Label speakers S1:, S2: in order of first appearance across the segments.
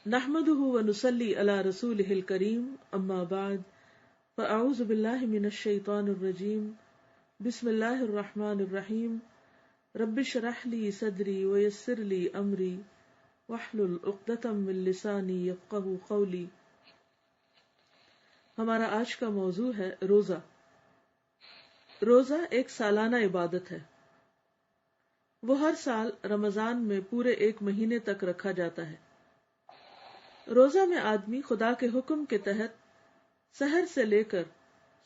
S1: نحمده ونصلي على رسوله الكريم اما بعد فاعوذ بالله من الشيطان الرجيم بسم الله الرحمن الرحيم رب اشرح لي صدري ويسر لي امري واحلل عقدة من لساني يفقهوا قولي۔ ہمارا آج کا موضوع ہے روزہ۔ روزہ ایک سالانہ عبادت ہے۔ وہ ہر سال رمضان میں پورے ایک مہینے تک رکھا جاتا ہے۔ روزہ میں آدمی خدا کے حکم کے تحت سحر سے لے کر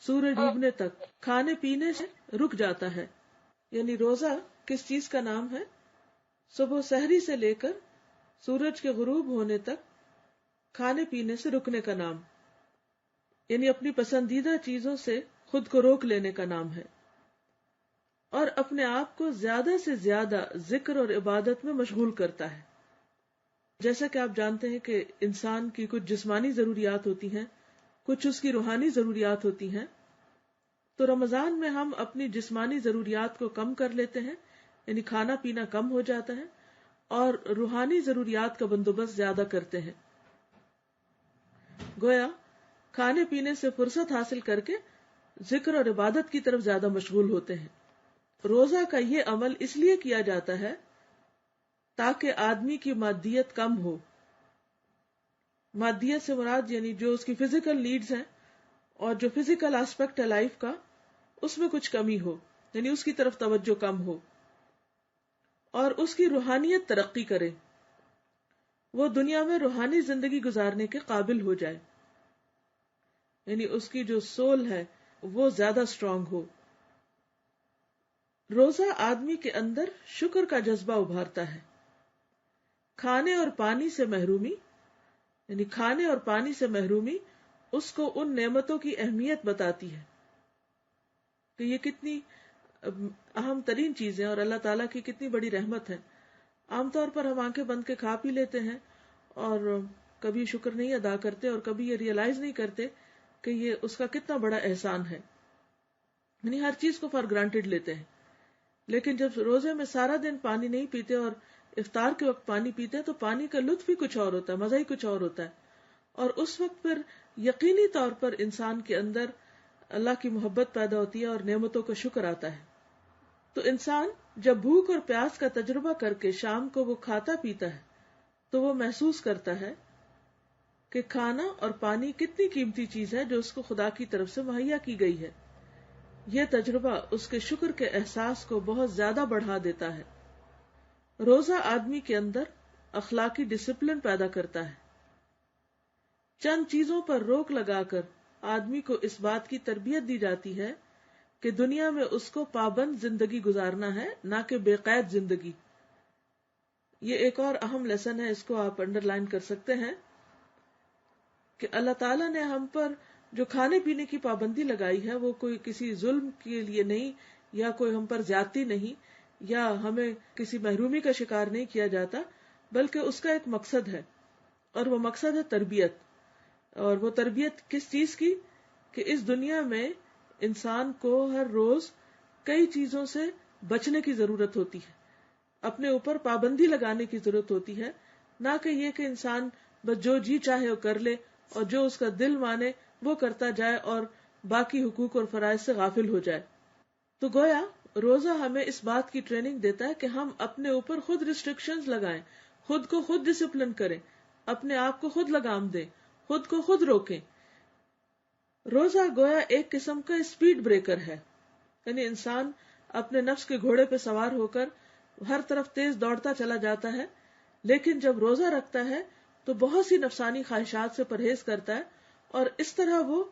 S1: سورج ڈوبنے تک کھانے پینے سے رک جاتا ہے۔ یعنی روزہ کس چیز کا نام ہے؟ صبح سحری سے لے کر سورج کے غروب ہونے تک کھانے پینے سے رکنے کا نام، یعنی اپنی پسندیدہ چیزوں سے خود کو روک لینے کا نام ہے، اور اپنے آپ کو زیادہ سے زیادہ ذکر اور عبادت میں مشغول کرتا ہے۔ جیسا کہ آپ جانتے ہیں کہ انسان کی کچھ جسمانی ضروریات ہوتی ہیں، کچھ اس کی روحانی ضروریات ہوتی ہیں، تو رمضان میں ہم اپنی جسمانی ضروریات کو کم کر لیتے ہیں، یعنی کھانا پینا کم ہو جاتا ہے، اور روحانی ضروریات کا بندوبست زیادہ کرتے ہیں۔ گویا کھانے پینے سے فرصت حاصل کر کے ذکر اور عبادت کی طرف زیادہ مشغول ہوتے ہیں۔ روزہ کا یہ عمل اس لیے کیا جاتا ہے تاکہ آدمی کی مادیت کم ہو۔ مادیت سے مراد یعنی جو اس کی فزیکل نیڈز ہیں اور جو فزیکل آسپیکٹ ہے لائف کا، اس میں کچھ کمی ہو، یعنی اس کی طرف توجہ کم ہو، اور اس کی روحانیت ترقی کرے، وہ دنیا میں روحانی زندگی گزارنے کے قابل ہو جائے، یعنی اس کی جو سول ہے وہ زیادہ اسٹرانگ ہو۔ روزہ آدمی کے اندر شکر کا جذبہ ابھارتا ہے۔ کھانے اور پانی سے محرومی، یعنی کھانے اور پانی سے محرومی اس کو ان نعمتوں کی اہمیت بتاتی ہے کہ یہ کتنی اہم ترین چیزیں اور اللہ تعالیٰ کی کتنی بڑی رحمت ہے۔ عام طور پر ہم آنکھیں بند کے کھا پی لیتے ہیں اور کبھی شکر نہیں ادا کرتے، اور کبھی یہ ریئلائز نہیں کرتے کہ یہ اس کا کتنا بڑا احسان ہے، یعنی ہر چیز کو فار گرانٹیڈ لیتے ہیں۔ لیکن جب روزے میں سارا دن پانی نہیں پیتے اور افطار کے وقت پانی پیتے ہیں تو پانی کا لطف ہی کچھ اور ہوتا ہے، مزہ ہی کچھ اور ہوتا ہے، اور اس وقت پھر یقینی طور پر انسان کے اندر اللہ کی محبت پیدا ہوتی ہے اور نعمتوں کا شکر آتا ہے۔ تو انسان جب بھوک اور پیاس کا تجربہ کر کے شام کو وہ کھاتا پیتا ہے تو وہ محسوس کرتا ہے کہ کھانا اور پانی کتنی قیمتی چیز ہے جو اس کو خدا کی طرف سے مہیا کی گئی ہے۔ یہ تجربہ اس کے شکر کے احساس کو بہت زیادہ بڑھا دیتا ہے۔ روزہ آدمی کے اندر اخلاقی ڈسپلن پیدا کرتا ہے۔ چند چیزوں پر روک لگا کر آدمی کو اس بات کی تربیت دی جاتی ہے کہ دنیا میں اس کو پابند زندگی گزارنا ہے، نہ کہ بے قید زندگی۔ یہ ایک اور اہم لیسن ہے، اس کو آپ انڈر لائن کر سکتے ہیں کہ اللہ تعالیٰ نے ہم پر جو کھانے پینے کی پابندی لگائی ہے وہ کوئی کسی ظلم کے لیے نہیں، یا کوئی ہم پر زیادتی نہیں، یا ہمیں کسی محرومی کا شکار نہیں کیا جاتا، بلکہ اس کا ایک مقصد ہے، اور وہ مقصد ہے تربیت۔ اور وہ تربیت کس چیز کی؟ کہ اس دنیا میں انسان کو ہر روز کئی چیزوں سے بچنے کی ضرورت ہوتی ہے، اپنے اوپر پابندی لگانے کی ضرورت ہوتی ہے، نہ کہ یہ کہ انسان بس جو جی چاہے وہ کر لے اور جو اس کا دل مانے وہ کرتا جائے اور باقی حقوق اور فرائض سے غافل ہو جائے۔ تو گویا روزہ ہمیں اس بات کی ٹریننگ دیتا ہے کہ ہم اپنے اوپر خود ریسٹرکشنز لگائیں، خود کو خود ڈسپلن کریں، اپنے آپ کو خود لگام دیں، خود کو خود روکیں۔ روزہ گویا ایک قسم کا اسپیڈ بریکر ہے، یعنی انسان اپنے نفس کے گھوڑے پہ سوار ہو کر ہر طرف تیز دوڑتا چلا جاتا ہے، لیکن جب روزہ رکھتا ہے تو بہت سی نفسانی خواہشات سے پرہیز کرتا ہے، اور اس طرح وہ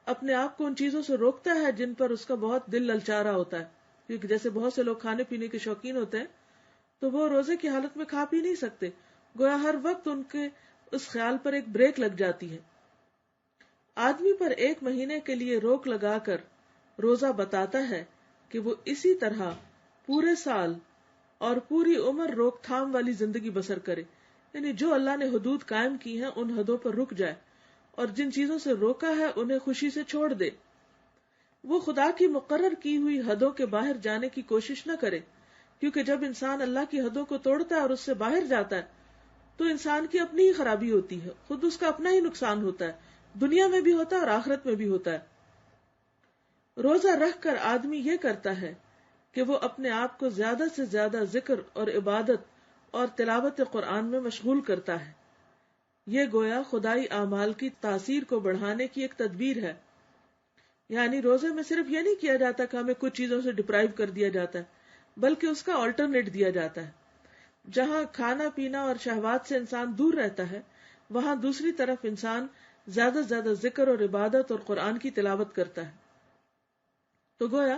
S1: اپنے آپ کو ان چیزوں سے روکتا ہے جن پر اس کا بہت دل للچا رہا ہوتا ہے۔ کیونکہ جیسے بہت سے لوگ کھانے پینے کے شوقین ہوتے ہیں تو وہ روزے کی حالت میں کھا پی نہیں سکتے، گویا ہر وقت ان کے اس خیال پر ایک بریک لگ جاتی ہے۔ آدمی پر ایک مہینے کے لیے روک لگا کر روزہ بتاتا ہے کہ وہ اسی طرح پورے سال اور پوری عمر روک تھام والی زندگی بسر کرے، یعنی جو اللہ نے حدود قائم کی ہیں ان حدوں پر رک جائے، اور جن چیزوں سے روکا ہے انہیں خوشی سے چھوڑ دے۔ وہ خدا کی مقرر کی ہوئی حدوں کے باہر جانے کی کوشش نہ کرے، کیونکہ جب انسان اللہ کی حدوں کو توڑتا ہے اور اس سے باہر جاتا ہے تو انسان کی اپنی ہی خرابی ہوتی ہے، خود اس کا اپنا ہی نقصان ہوتا ہے، دنیا میں بھی ہوتا ہے اور آخرت میں بھی ہوتا ہے۔ روزہ رکھ کر آدمی یہ کرتا ہے کہ وہ اپنے آپ کو زیادہ سے زیادہ ذکر اور عبادت اور تلاوت قرآن میں مشغول کرتا ہے۔ یہ گویا خدائی اعمال کی تاثیر کو بڑھانے کی ایک تدبیر ہے۔ یعنی روزے میں صرف یہ نہیں کیا جاتا کہ ہمیں کچھ چیزوں سے ڈپرائیو کر دیا جاتا ہے، بلکہ اس کا آلٹرنیٹ دیا جاتا ہے۔ جہاں کھانا پینا اور شہوات سے انسان دور رہتا ہے، وہاں دوسری طرف انسان زیادہ سے زیادہ ذکر اور عبادت اور قرآن کی تلاوت کرتا ہے۔ تو گویا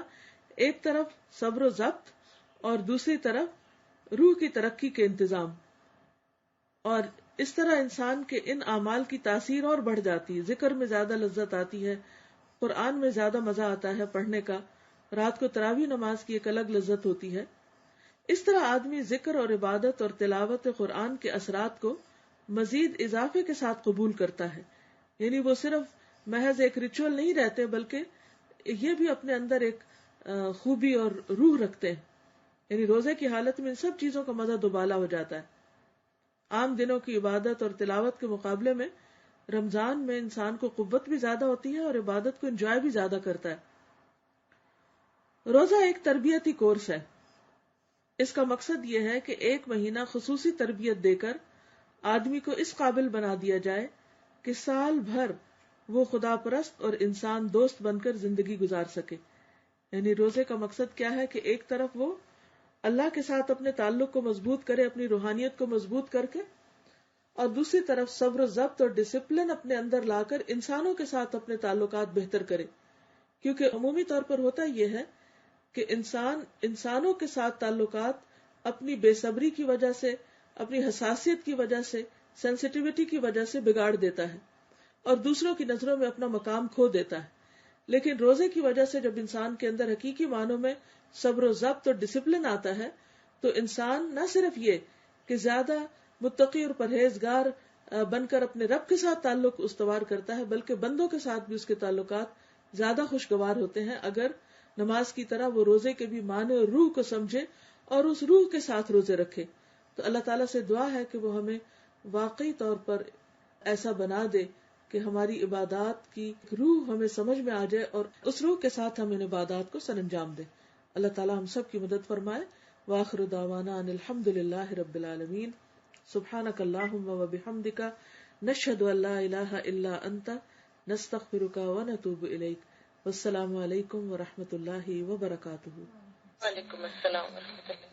S1: ایک طرف صبر و ضبط اور دوسری طرف روح کی ترقی کے انتظام، اور اس طرح انسان کے ان اعمال کی تاثیر اور بڑھ جاتی ہے۔ ذکر میں زیادہ لذت آتی ہے، قرآن میں زیادہ مزہ آتا ہے پڑھنے کا، رات کو تراویح نماز کی ایک الگ لذت ہوتی ہے۔ اس طرح آدمی ذکر اور عبادت اور تلاوت قرآن کے اثرات کو مزید اضافے کے ساتھ قبول کرتا ہے۔ یعنی وہ صرف محض ایک ریچول نہیں رہتے، بلکہ یہ بھی اپنے اندر ایک خوبی اور روح رکھتے ہیں۔ یعنی روزے کی حالت میں ان سب چیزوں کا مزہ دوبالا ہو جاتا ہے۔ عام دنوں کی عبادت اور تلاوت کے مقابلے میں رمضان میں انسان کو قوت بھی زیادہ ہوتی ہے اور عبادت کو انجوائے بھی زیادہ کرتا ہے۔ روزہ ایک تربیتی کورس ہے۔ اس کا مقصد یہ ہے کہ ایک مہینہ خصوصی تربیت دے کر آدمی کو اس قابل بنا دیا جائے کہ سال بھر وہ خدا پرست اور انسان دوست بن کر زندگی گزار سکے۔ یعنی روزے کا مقصد کیا ہے کہ ایک طرف وہ اللہ کے ساتھ اپنے تعلق کو مضبوط کرے، اپنی روحانیت کو مضبوط کر کے، اور دوسری طرف صبر و ضبط اور ڈسپلن اپنے اندر لا کر انسانوں کے ساتھ اپنے تعلقات بہتر کرے۔ کیونکہ عمومی طور پر ہوتا یہ ہے کہ انسانوں کے ساتھ تعلقات اپنی بے صبری کی وجہ سے، اپنی حساسیت کی وجہ سے، سینسٹیوٹی کی وجہ سے بگاڑ دیتا ہے اور دوسروں کی نظروں میں اپنا مقام کھو دیتا ہے۔ لیکن روزے کی وجہ سے جب انسان کے اندر حقیقی معنوں میں صبر و ضبط اور ڈسپلن آتا ہے، تو انسان نہ صرف یہ کہ زیادہ متقی اور پرہیزگار بن کر اپنے رب کے ساتھ تعلق استوار کرتا ہے، بلکہ بندوں کے ساتھ بھی اس کے تعلقات زیادہ خوشگوار ہوتے ہیں اگر نماز کی طرح وہ روزے کے بھی معنی اور روح کو سمجھے اور اس روح کے ساتھ روزے رکھے۔ تو اللہ تعالیٰ سے دعا ہے کہ وہ ہمیں واقعی طور پر ایسا بنا دے کہ ہماری عبادات کی روح ہمیں سمجھ میں آ جائے اور اس روح کے ساتھ ہم ان عبادات کو سر انجام دے۔ اللہ تعالیٰ ہم سب کی مدد فرمائے۔ وآخر دعوانا ان الحمد للہ رب العالمین۔ سبحانک اللہم و بحمدک، نشہد ان لا الہ الا انت، نستغفرک و نتوب الیک۔ والسلام علیکم ورحمۃ اللہ وبرکاتہ۔
S2: وعلیکم السلام ورحمۃ اللہ۔